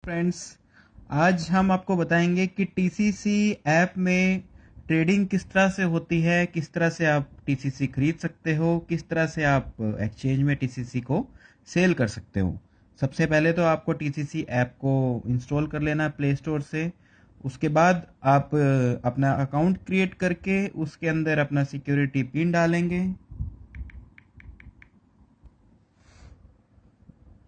Friends, आज हम आपको बताएंगे कि टीसीसी ऐप में ट्रेडिंग किस तरह से होती है, किस तरह से आप टीसीसी खरीद सकते हो, किस तरह से आप एक्सचेंज में टीसीसी को सेल कर सकते हो। सबसे पहले तो आपको टीसीसी ऐप को इंस्टॉल कर लेना प्ले स्टोर से। उसके बाद आप अपना अकाउंट क्रिएट करके उसके अंदर अपना सिक्योरिटी पिन डालेंगे।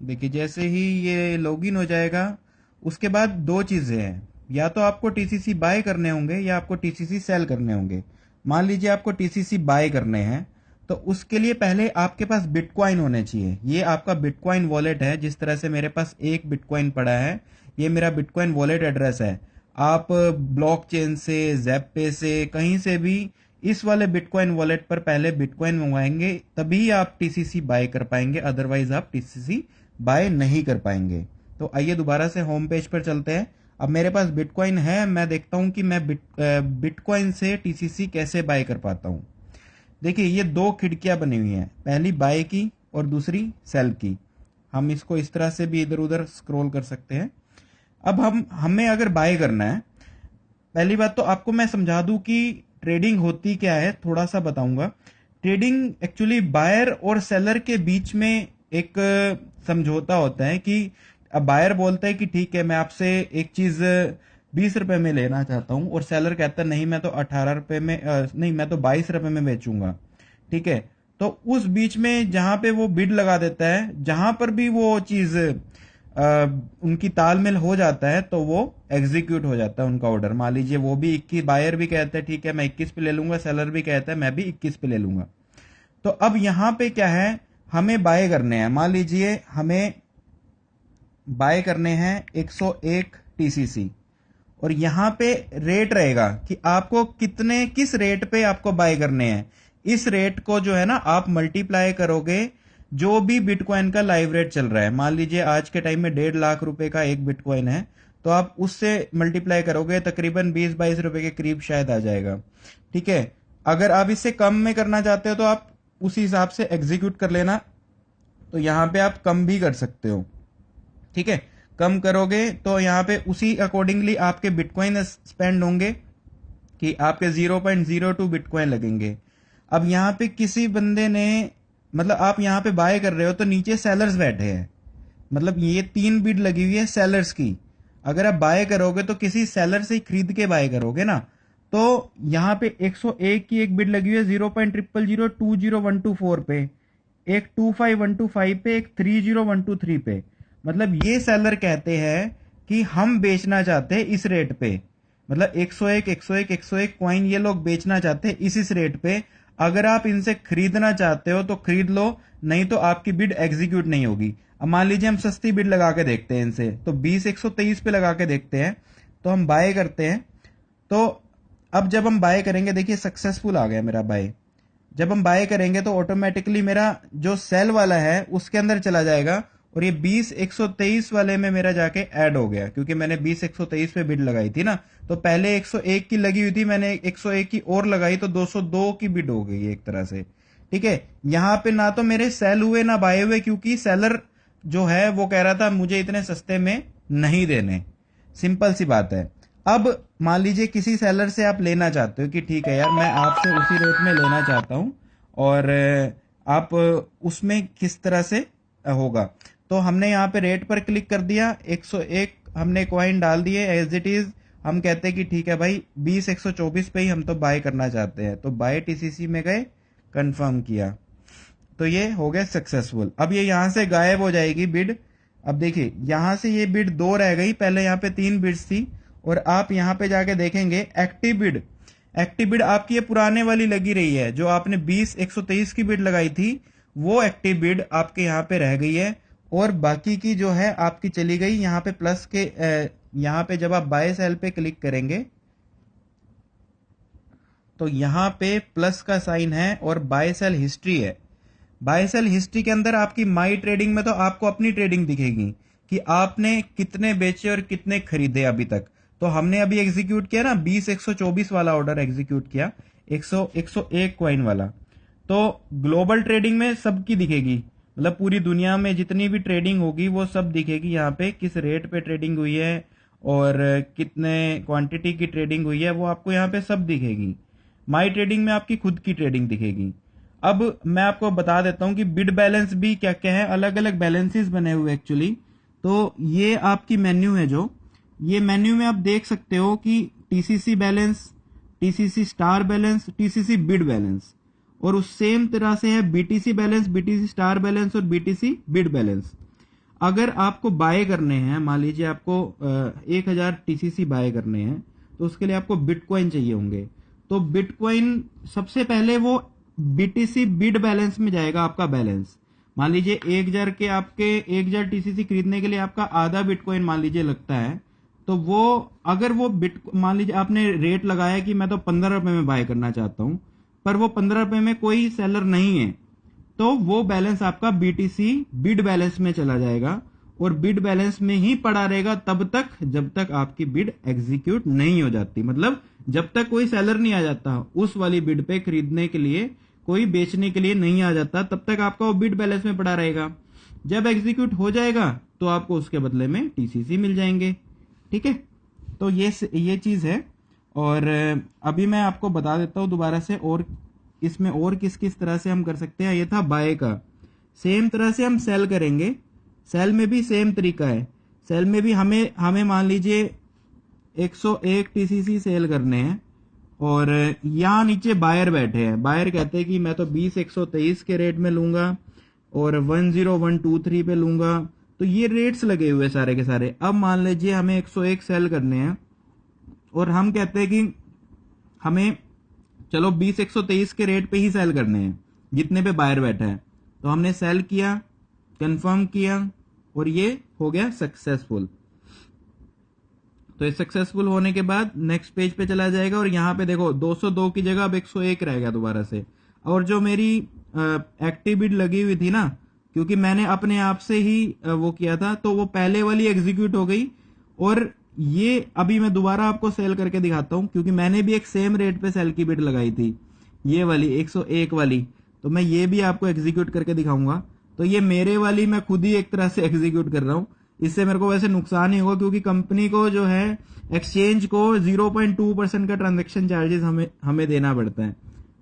देखिए, जैसे ही ये लॉगिन हो जाएगा उसके बाद दो चीजें हैं, या तो आपको टीसीसी बाय करने होंगे या आपको टीसीसी सेल करने होंगे। मान लीजिए आपको टीसीसी बाय करने हैं तो उसके लिए पहले आपके पास बिटकॉइन होने चाहिए। ये आपका बिटकॉइन वॉलेट है। जिस तरह से मेरे पास एक बिटकॉइन पड़ा है, ये मेरा बिटकॉइन वॉलेट एड्रेस है। आप ब्लॉकचेन से, ज़ेपे से, कहीं से भी इस वाले बिटकॉइन वॉलेट पर पहले बिटकॉइन मंगवाएंगे, तभी आप टीसीसी बाय कर पाएंगे, अदरवाइज आप टीसीसी बाय नहीं कर पाएंगे। तो आइए दोबारा से होम पेज पर चलते हैं। अब मेरे पास बिटकॉइन है, मैं देखता हूं कि मैं बिटकॉइन से टीसीसी कैसे बाय कर पाता हूं। देखिए, ये दो खिड़कियां बनी हुई हैं, पहली बाय की और दूसरी सेल की। हम इसको इस तरह से भी इधर उधर स्क्रॉल कर सकते हैं। अब हमें अगर बाय करना है, पहली बात तो आपको मैं समझा दूं कि ट्रेडिंग होती क्या है, थोड़ा सा बताऊंगा। ट्रेडिंग एक्चुअली बायर और सेलर के बीच में एक समझौता होता है कि अब बायर बोलता है कि ठीक है, मैं आपसे एक चीज 20 रुपए में लेना चाहता हूं, और सेलर कहता है नहीं, मैं तो 18 रुपए में नहीं, मैं तो 22 रुपए में बेचूंगा। ठीक है, तो उस बीच में जहां पे वो बिड लगा देता है, जहां पर भी वो चीज उनकी तालमेल हो जाता है, तो वो एग्जीक्यूट हो जाता है उनका ऑर्डर। मान लीजिए वो भी 21, बायर भी कहता है ठीक है मैं 21 पे ले लूंगा, सेलर भी कहता है मैं भी 21 पे ले लूंगा। तो अब यहां पे क्या है, हमें बाय करने हैं। मान लीजिए हमें बाय करने हैं 101 टीसीसी, और यहां पे रेट रहेगा कि आपको किस रेट पे आपको बाय करने हैं। इस रेट को जो है ना, आप मल्टीप्लाई करोगे जो भी बिटकॉइन का लाइव रेट चल रहा है। मान लीजिए आज के टाइम में 1.5 लाख रुपए का एक बिटकॉइन है, तो आप उससे मल्टीप्लाई करोगे, तकरीबन 20-22 रुपए के करीब शायद आ जाएगा। ठीक है, अगर आप इससे कम में करना चाहते हो तो आप उसी हिसाब से एग्जीक्यूट कर लेना। तो यहां पे आप कम भी कर सकते हो। ठीक है, कम करोगे तो यहां पे उसी अकॉर्डिंगली आपके बिटकॉइन स्पेंड होंगे कि आपके 0.02 बिटकॉइन लगेंगे। अब यहां पे किसी बंदे ने, मतलब आप यहां पे बाय कर रहे हो तो नीचे सेलर्स बैठे हैं, मतलब ये 3 बिड लगी हुई है सेलर्स की। अगर आप बाय करोगे तो किसी सेलर से ही खरीद के बाय करोगे ना। तो यहां पे 101 की एक बिड लगी हुई है 0.00020124 पे, एक 25125 पे, एक 30123 पे। मतलब ये सेलर कहते हैं कि हम बेचना चाहते हैं इस रेट पे, मतलब 101 101 101 कॉइन ये लोग बेचना चाहते हैं इस रेट पे। अगर आप इनसे खरीदना चाहते हो तो खरीद लो, नहीं तो आपकी बिड एग्जीक्यूट नहीं होगी। अब मान लीजिए हम सस्ती बिड लगा के देखते हैं इनसे, तो 20 123 पे लगा के देखते हैं। तो हम बाय करते हैं। तो अब जब हम बाय करेंगे, देखिए सक्सेसफुल आ गया मेरा बाय। जब हम बाय करेंगे तो ऑटोमेटिकली मेरा जो सेल वाला है उसके अंदर चला जाएगा, और ये 20 123 वाले में मेरा जाके ऐड हो गया, क्योंकि मैंने 20 123 पे बिड लगाई थी ना। तो पहले 101 की लगी हुई थी, मैंने 101 की और लगाई तो 202 की बिड हो गई एक तरह से। ठीक है, यहां पे ना तो मेरे सेल हुए ना बाय हुए, क्योंकि सेलर जो है वो कह रहा था मुझे इतने सस्ते में नहीं देने। सिंपल सी बात है। अब मान लीजिए किसी सेलर से आप लेना चाहते हो कि ठीक है यार, मैं आपसे उसी रेट में लेना चाहता हूं, और आप उसमें किस तरह से होगा। तो हमने यहाँ पे रेट पर क्लिक कर दिया, 101 हमने कॉइन डाल दिए एज इट इज। हम कहते हैं कि ठीक है भाई, 20 124 पे ही हम तो बाय करना चाहते हैं, तो बाय टीसीसी में गए, कंफर्म किया, तो ये हो गया सक्सेसफुल। अब ये यहां से गायब हो जाएगी बिड। अब देखिए यहां से ये बिड 2 रह गई, पहले यहां पे 3 बिड्स थी। और आप यहां पे जाके देखेंगे एक्टिव बिड, एक्टिव बिड आपकी ये पुराने वाली लगी रही है, जो आपने 20 123 की बिड लगाई थी, वो एक्टिव बिड आपके यहां पे रह गई है। और बाकी की जो है आपकी चली गई यहां पे प्लस के। यहां पे जब आप बाय सेल पे क्लिक करेंगे तो यहां पे प्लस का साइन है और बाय सेल हिस्ट्री है। बाय सेल हिस्ट्री के अंदर आपकी माई ट्रेडिंग में तो आपको अपनी ट्रेडिंग दिखेगी कि आपने कितने बेचे और कितने खरीदे अभी तक। तो हमने अभी एग्जीक्यूट किया ना 20 124 वाला ऑर्डर एग्जीक्यूट किया, 101 कॉइन वाला। तो ग्लोबल ट्रेडिंग में सबकी दिखेगी, मतलब पूरी दुनिया में जितनी भी ट्रेडिंग होगी वो सब दिखेगी यहाँ पे, किस रेट पे ट्रेडिंग हुई है और कितने क्वांटिटी की ट्रेडिंग हुई है, वो आपको यहाँ पे सब दिखेगी। माई ट्रेडिंग में आपकी खुद की ट्रेडिंग दिखेगी। अब मैं आपको बता देता हूँ कि बिड बैलेंस भी क्या क्या है, अलग अलग बैलेंसेस बने हुए एक्चुअली। तो ये आपकी मेन्यू है, जो ये मेन्यू में आप देख सकते हो कि TCC balance, TCC star balance, TCC bid balance, और उस सेम तरह से है BTC balance, BTC star balance और बीटीसी बिड बैलेंस। अगर आपको बाय करने हैं, मान लीजिए आपको 1000 टीसीसी बाय करने हैं, तो उसके लिए आपको बिटकॉइन चाहिए होंगे। तो बिटकॉइन सबसे पहले वो बीटीसी बिड बैलेंस में जाएगा आपका बैलेंस। मान लीजिए 1000 के आपके 1000 टीसीसी खरीदने के लिए आपका आधा बिटकॉइन मान लीजिए लगता है, तो वो अगर वो बिट मान लीजिए आपने रेट लगाया कि मैं तो 15 रुपए में बाय करना चाहता हूं, पर वो 15 रुपए में कोई सेलर नहीं है, तो वो बैलेंस आपका बीटीसी बिड बैलेंस में चला जाएगा और बिड बैलेंस में ही पड़ा रहेगा तब तक जब तक आपकी बिड एग्जीक्यूट नहीं हो जाती। मतलब जब तक कोई सेलर नहीं आ जाता उस वाली बिड पे खरीदने के लिए, कोई बेचने के लिए नहीं आ जाता, तब तक आपका वो बिड बैलेंस में पड़ा रहेगा। जब एग्जीक्यूट हो जाएगा तो आपको उसके बदले में टीसीसी मिल जाएंगे। ठीक है, तो ये चीज है। और अभी मैं आपको बता देता हूं दोबारा से, और इसमें और किस किस तरह से हम कर सकते हैं। ये था बाय का। सेम तरह से हम सेल करेंगे। सेल में भी सेम तरीका है। सेल में भी हमें हमें मान लीजिए 101 टीसीसी सेल करने हैं, और यहाँ नीचे बायर बैठे हैं। बायर कहते हैं कि मैं तो 20 123 के रेट में लूंगा और 10123 पे लूंगा। तो ये रेट्स लगे हुए सारे के सारे। अब मान लीजिए हमें 101 सेल करने हैं और हम कहते हैं कि हमें चलो 20 123 के रेट पे ही सेल करने हैं जितने पे बायर बैठा है। तो हमने सेल किया, कंफर्म किया, और ये हो गया सक्सेसफुल। तो ये सक्सेसफुल होने के बाद नेक्स्ट पेज पे चला जाएगा, और यहाँ पे देखो 202 की जगह अब 101 रहेगा दोबारा से। और जो मेरी एक्टिव बिड लगी हुई थी ना, क्योंकि मैंने अपने आप से ही वो किया था, तो वो पहले वाली एग्जीक्यूट हो गई। और ये अभी मैं दोबारा आपको सेल करके दिखाता हूं, क्योंकि मैंने भी एक सेम रेट पे सेल की बिड लगाई थी, ये वाली 101 वाली। तो मैं ये भी आपको एग्जीक्यूट करके दिखाऊंगा। तो ये मेरे वाली मैं खुद ही एक तरह से एग्जीक्यूट कर रहा हूं। इससे मेरे को वैसे नुकसान ही होगा, क्योंकि कंपनी को जो है एक्सचेंज को 0.2% का ट्रांजेक्शन चार्जेस हमें देना पड़ता है।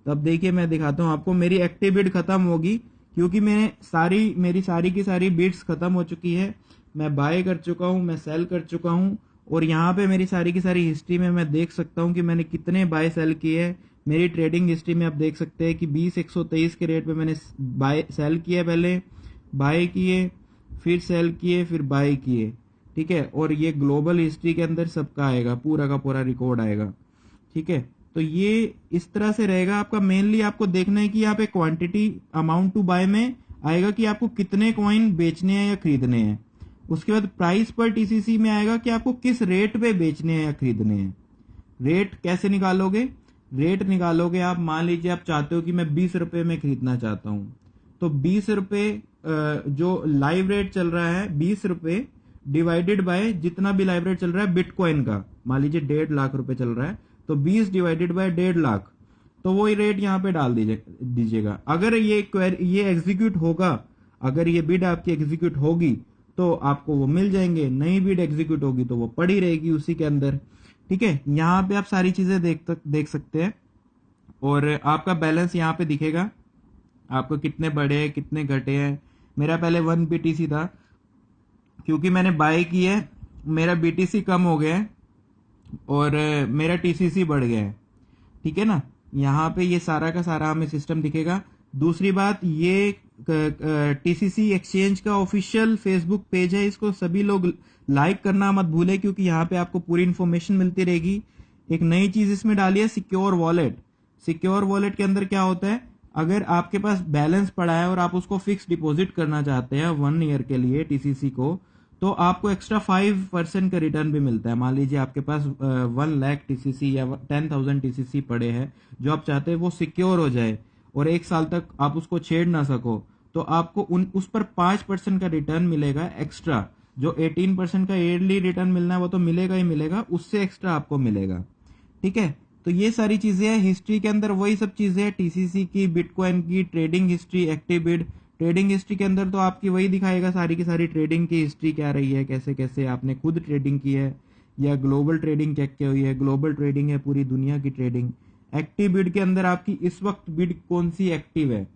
तो अब देखिए मैं दिखाता हूं आपको। मेरी एक्टिव बिड खत्म होगी, क्योंकि मेरी सारी की सारी बिड्स खत्म हो चुकी है। मैं बाय कर चुका हूं, मैं सेल कर चुका हूं, और यहाँ पे मेरी सारी की सारी हिस्ट्री में मैं देख सकता हूँ कि मैंने कितने बाय सेल किए हैं। मेरी ट्रेडिंग हिस्ट्री में आप देख सकते हैं कि 20 123 के रेट पे मैंने बाय सेल किया, पहले बाय किए, फिर सेल किए, फिर बाय किए। ठीक है, और ये ग्लोबल हिस्ट्री के अंदर सबका आएगा, पूरा का पूरा रिकॉर्ड आएगा। ठीक है, तो ये इस तरह से रहेगा आपका। मेनली आपको देखना है कि यहाँ पे क्वांटिटी अमाउंट टू बाय में आएगा कि आपको कितने कॉइन बेचने हैं या खरीदने हैं। उसके बाद प्राइस पर टीसीसी में आएगा कि आपको किस रेट पे बेचने हैं या खरीदने हैं। रेट कैसे निकालोगे? रेट निकालोगे आप, मान लीजिए आप चाहते हो कि मैं 20 रुपए में खरीदना चाहता हूं, तो 20 रुपए जो लाइव रेट चल रहा है 20 रुपए डिवाइडेड बाय जितना भी लाइव रेट चल रहा है बिटकॉइन का, मान लीजिए 1.5 लाख रुपए चल रहा है, तो 20 डिवाइडेड बाय 1.5 लाख, तो वो रेट यहाँ पे डाल दीजिएगा। अगर ये एग्जीक्यूट होगा, अगर ये बिड आपकी एग्जीक्यूट होगी तो आपको वो मिल जाएंगे। नई बिड एग्जीक्यूट होगी तो वो पड़ी रहेगी उसी के अंदर। ठीक है, यहाँ पे आप सारी चीजें देख सकते हैं, और आपका बैलेंस यहाँ पे दिखेगा आपको कितने बढ़े हैं कितने घटे हैं। मेरा पहले 1 बीटीसी था, क्योंकि मैंने बाय की है मेरा बीटीसी कम हो गया है और मेरा टीसीसी बढ़ गया है। ठीक है ना, यहाँ पे ये सारा का सारा हमें सिस्टम दिखेगा। दूसरी बात, ये टीसीसी एक्सचेंज का ऑफिशियल फेसबुक पेज है, इसको सभी लोग लाइक करना मत भूले, क्योंकि यहाँ पे आपको पूरी इन्फॉर्मेशन मिलती रहेगी। एक नई चीज इसमें डाली है, सिक्योर वॉलेट। सिक्योर वॉलेट के अंदर क्या होता है, अगर आपके पास बैलेंस पड़ा है और आप उसको फिक्स डिपॉजिट करना चाहते हैं 1 ईयर के लिए टीसीसी को, तो आपको एक्स्ट्रा 5% का रिटर्न भी मिलता है। मान लीजिए आपके पास 1 लाख टीसीसी या 10,000 टीसीसी पड़े हैं, जो आप चाहते हैं वो सिक्योर हो जाए और 1 साल तक आप उसको छेड़ ना सको, तो आपको उस पर 5% का रिटर्न मिलेगा एक्स्ट्रा। जो 18% का ईयरली रिटर्न मिलना है वो तो मिलेगा ही मिलेगा, उससे एक्स्ट्रा आपको मिलेगा। ठीक है, तो ये सारी चीजें हैं। हिस्ट्री के अंदर वही सब चीजें हैं, टीसीसी की, बिटकॉइन की, trading history, active bid, trading history के अंदर तो आपकी वही दिखाएगा सारी की सारी ट्रेडिंग की हिस्ट्री क्या रही है, कैसे कैसे आपने खुद ट्रेडिंग की है या ग्लोबल ट्रेडिंग चेक की हुई है। ग्लोबल ट्रेडिंग है पूरी दुनिया की ट्रेडिंग। एक्टिव बिड के अंदर आपकी इस वक्त बिड कौन सी एक्टिव है।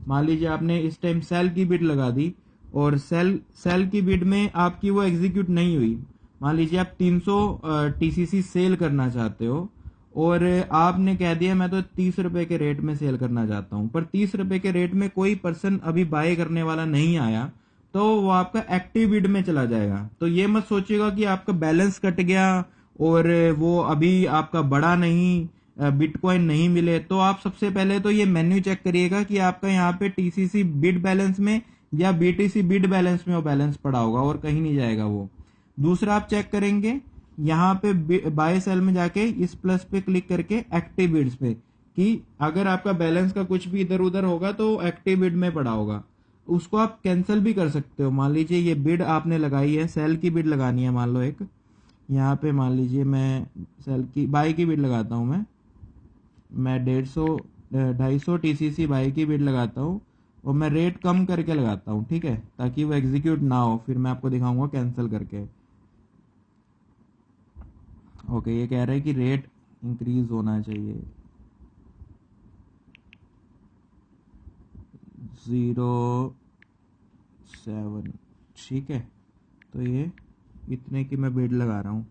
मान लीजिए आपने इस टाइम सेल की बिड लगा दी और सेल की बिड में आपकी वो एग्जीक्यूट नहीं हुई। मान लीजिए आप 300 टीसीसी सेल करना चाहते हो और आपने कह दिया मैं तो 30 रुपए के रेट में सेल करना चाहता हूं, पर 30 रुपए के रेट में कोई पर्सन अभी बाय करने वाला नहीं आया, तो वो आपका एक्टिव बिड में चला जाएगा। तो ये मत सोचिएगा कि आपका बैलेंस कट गया और वो अभी आपका बढ़ा नहीं, बिटकॉइन नहीं मिले। तो आप सबसे पहले तो ये मेन्यू चेक करिएगा कि आपका यहाँ पे टीसीसी बिड बैलेंस में या बीटीसी बिड बैलेंस में वो बैलेंस पड़ा होगा और कहीं नहीं जाएगा वो। दूसरा आप चेक करेंगे यहाँ पे बाय सेल में जाके इस प्लस पे क्लिक करके एक्टिव बिड्स पे, कि अगर आपका बैलेंस का कुछ भी इधर उधर होगा तो एक्टिव बिड में पड़ा होगा। उसको आप कैंसिल भी कर सकते हो। मान लीजिए ये बिड आपने लगाई है, सेल की बिड लगानी है मान लो एक, यहाँ पे मान लीजिए मैं सेल की बाय की बिड लगाता हूँ। मैं 250 टीसीसी बाय की बिड लगाता हूँ और मैं रेट कम करके लगाता हूँ, ठीक है, ताकि वो एग्जीक्यूट ना हो। फिर मैं आपको दिखाऊंगा कैंसिल करके। ओके, ये कह रहा है कि रेट इंक्रीज होना चाहिए 07, ठीक है। तो ये इतने की मैं बिड लगा रहा हूँ।